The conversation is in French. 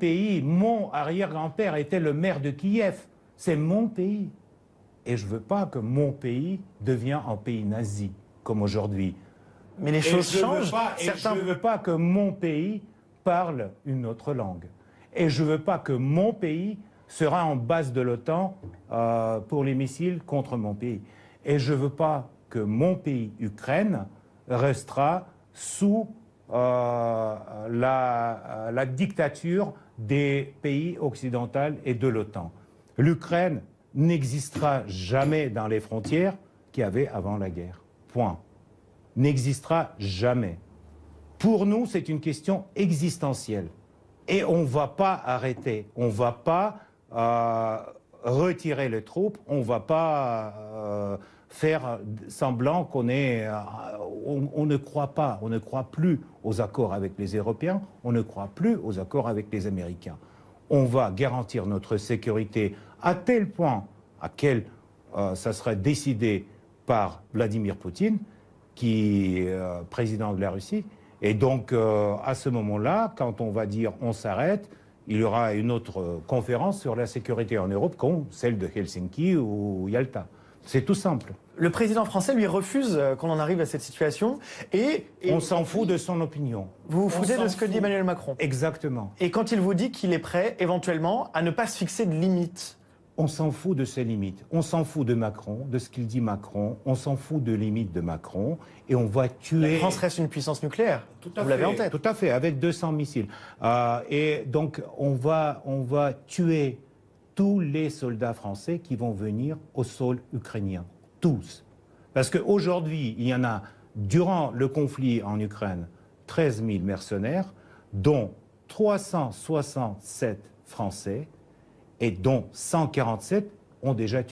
pays, mon arrière-grand-père était le maire de Kiev. C'est mon pays. Et je ne veux pas que mon pays devienne un pays nazi, comme aujourd'hui. Mais les choses changent. Je ne veux pas que mon pays parle une autre langue. Et je ne veux pas que mon pays sera en base de l'OTAN pour les missiles contre mon pays. Et je ne veux pas que mon pays, Ukraine, restera sous la dictature des pays occidentaux et de l'OTAN. L'Ukraine n'existera jamais dans les frontières qu'il y avait avant la guerre. Point. N'existera jamais. Pour nous, c'est une question existentielle. Et on ne va pas arrêter. On ne va pas retirer les troupes. On ne va pas faire semblant qu'on est... on ne croit pas, on ne croit plus aux accords avec les Européens, on ne croit plus aux accords avec les Américains. On va garantir notre sécurité à tel point ça sera décidé par Vladimir Poutine, qui est président de la Russie. Et donc, à ce moment-là, quand on va dire on s'arrête, il y aura une autre conférence sur la sécurité en Europe, comme celle de Helsinki ou Yalta. C'est tout simple. Le président français, lui, refuse qu'on en arrive à cette situation. Et on s'en fout de son opinion. Vous vous foutez de ce que dit Emmanuel Macron. Exactement. Et quand il vous dit qu'il est prêt, éventuellement, à ne pas se fixer de limites. On s'en fout de ses limites. On s'en fout de Macron, de ce qu'il dit Macron. On s'en fout de limites de Macron. Et on va tuer... La France reste une puissance nucléaire. Vous l'avez en tête. Tout à fait, avec 200 missiles. Et donc, on va tuer tous les soldats français qui vont venir au sol ukrainien. Tous. Parce qu'aujourd'hui, il y en a, durant le conflit en Ukraine, 13 000 mercenaires, dont 367 Français, et dont 147 ont déjà